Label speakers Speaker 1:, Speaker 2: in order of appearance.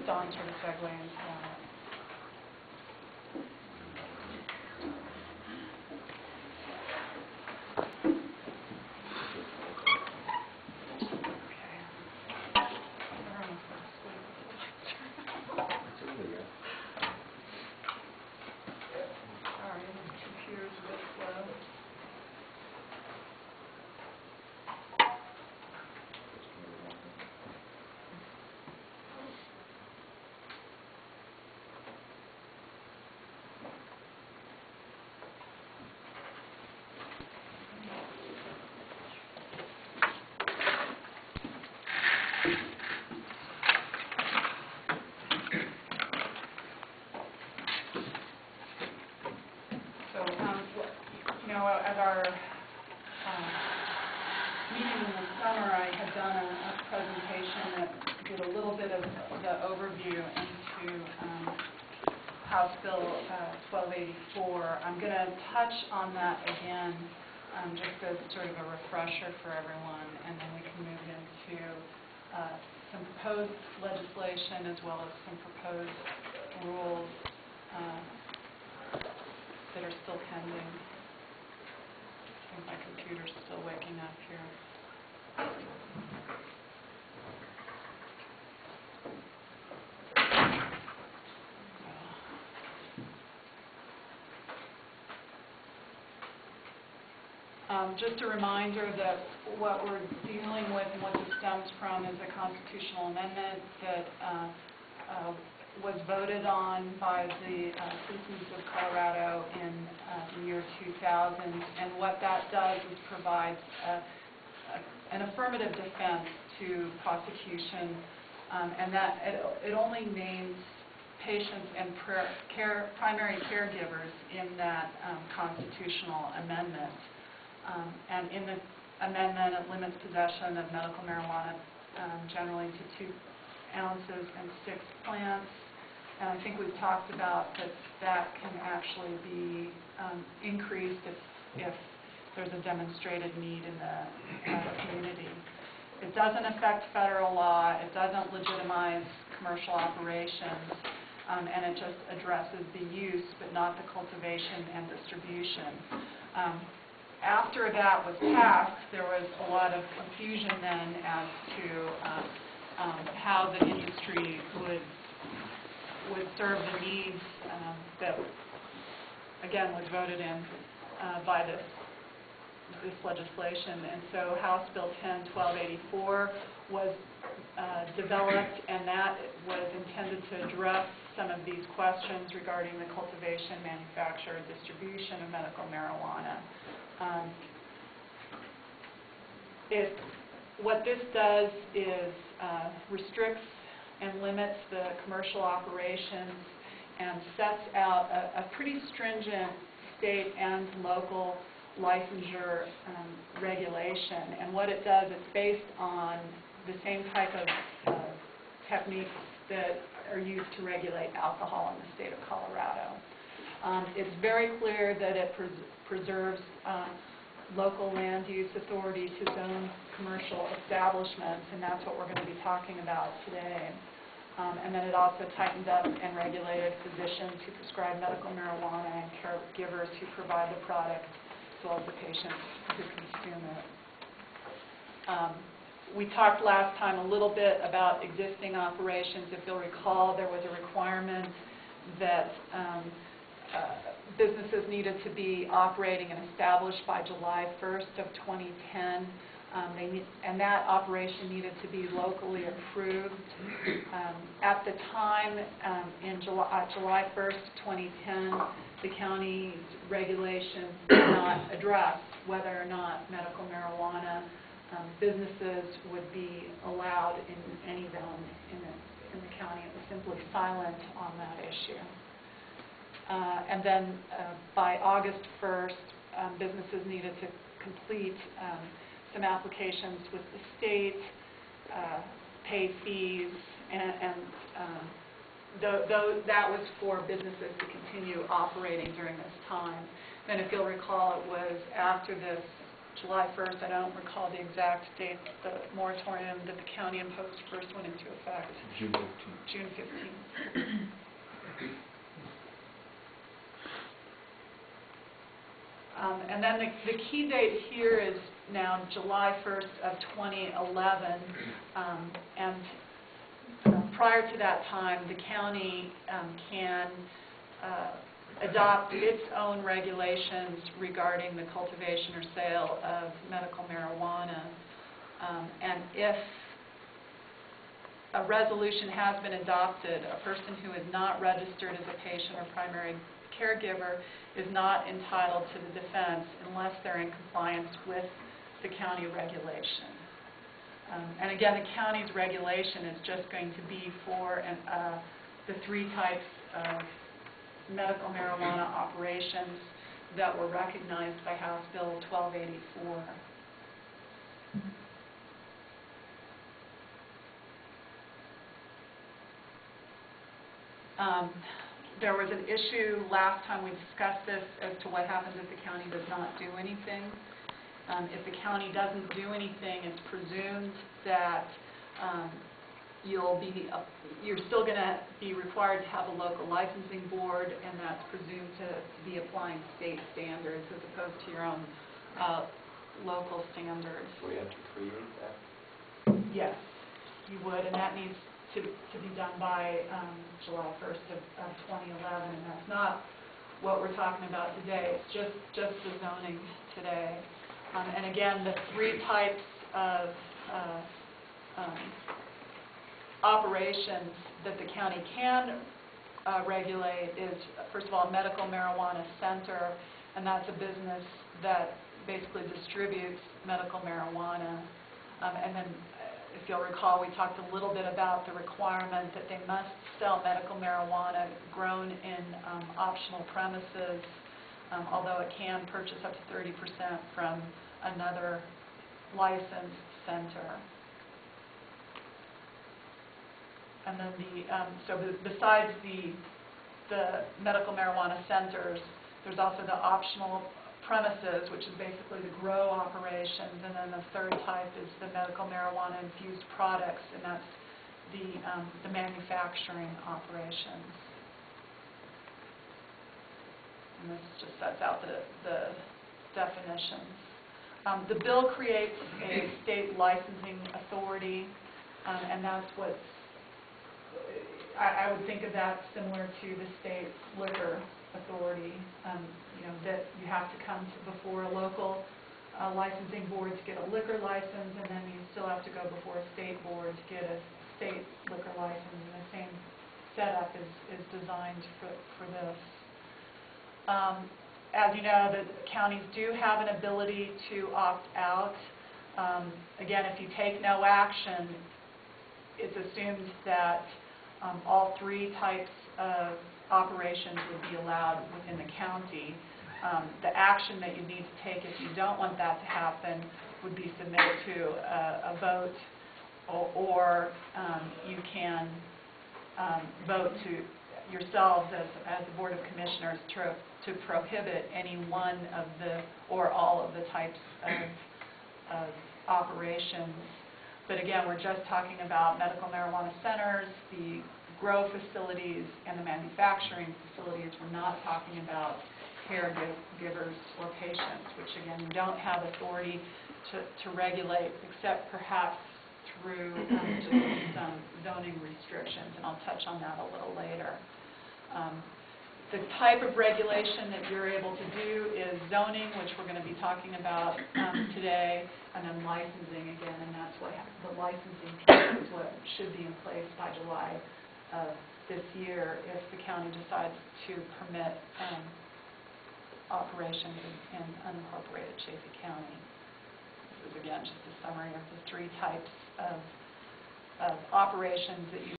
Speaker 1: just on sort of segue into that. At our meeting in the summer, I had done a presentation that did a little bit of the overview into House Bill 1284. I'm going to touch on that again, just as sort of a refresher for everyone, and then we can move into some proposed legislation as well as some proposed rules that are still pending. I think my computer's still waking up here. Just a reminder that what we're dealing with and what this stems from is a constitutional amendment that was voted on by the citizens of Colorado in the year 2000, and what that does is provides an affirmative defense to prosecution, and that it only names patients and primary caregivers in that constitutional amendment. And in the amendment, it limits possession of medical marijuana generally to 2 ounces and 6 plants. And I think we've talked about that can actually be increased if there's a demonstrated need in the community. It doesn't affect federal law. It doesn't legitimize commercial operations. And it just addresses the use, but not the cultivation and distribution. After that was passed, there was a lot of confusion then as to how the industry would serve the needs that, again, was voted in by this legislation. And so House Bill 10-1284 was developed, and that was intended to address some of these questions regarding the cultivation, manufacture, and distribution of medical marijuana. What this does is restricts and limits the commercial operations and sets out a pretty stringent state and local licensure regulation. And what it does, it's based on the same type of techniques that are used to regulate alcohol in the state of Colorado. It's very clear that it preserves local land use authority to zone commercial establishments, and that's what we're going to be talking about today. And then it also tightened up and regulated physicians who prescribe medical marijuana and caregivers who provide the product, as well as the patients who consume it. We talked last time a little bit about existing operations. If you'll recall, there was a requirement that businesses needed to be operating and established by July 1st of 2010. And that operation needed to be locally approved. At the time, July 1st, 2010, the county's regulations did not address whether or not medical marijuana businesses would be allowed in any zone in the county. It was simply silent on that issue. And then by August 1st, businesses needed to complete some applications with the state, pay fees, and that was for businesses to continue operating during this time. And if you'll recall, it was after this July 1st. I don't recall the exact date the moratorium that the county imposed first went into effect.
Speaker 2: June 15th.
Speaker 1: June 15th. And then the key date here is now July 1st of 2011, and prior to that time, the county can adopt its own regulations regarding the cultivation or sale of medical marijuana. And if a resolution has been adopted, a person who is not registered as a patient or primary caregiver is not entitled to the defense unless they're in compliance with the county regulation. And again, the county's regulation is just going to be for the 3 types of medical marijuana operations that were recognized by House Bill 1284. There was an issue last time we discussed this as to what happens if the county does not do anything. If the county doesn't do anything, it's presumed that you're still going to be required to have a local licensing board, and that's presumed to be applying state standards as opposed to your own local standards.
Speaker 2: So we have to create that?
Speaker 1: Yes, you would, and that needs to be done by July 1st of 2011, and that's not what we're talking about today. It's just the zoning today. And again, the 3 types of operations that the county can regulate is, first of all, a medical marijuana center, and that's a business that basically distributes medical marijuana. And then, if you'll recall, we talked a little bit about the requirement that they must sell medical marijuana grown in optional premises, although it can purchase up to 30% from another licensed center. And then besides the medical marijuana centers, there's also the optional premises, which is basically the grow operations, and then the 3rd type is the medical marijuana infused products, and that's the manufacturing operations. And this just sets out the definitions. The bill creates a state licensing authority, and that's what I would think of that similar to the state liquor authority. That you have to come before a local licensing board to get a liquor license, and then you still have to go before a state board to get a state liquor license, and the same setup is designed for this. As you know, the counties do have an ability to opt out. Again, if you take no action, it's assumed that all 3 types of operations would be allowed within the county. The action that you need to take if you don't want that to happen would be submitted to a vote, or you can vote to yourselves as the Board of Commissioners to prohibit any one of or all of the types of operations. But again, we're just talking about medical marijuana centers, the grow facilities, and the manufacturing facilities. We're not talking about caregivers or patients, which again, we don't have authority to regulate, except perhaps through just some zoning restrictions, and I'll touch on that a little later. The type of regulation that you're able to do is zoning, which we're going to be talking about today, and then licensing again, and that's what the licensing piece is what should be in place by July of this year if the county decides to permit operations in unincorporated Chaffee County. This is again just a summary of the 3 types of operations that you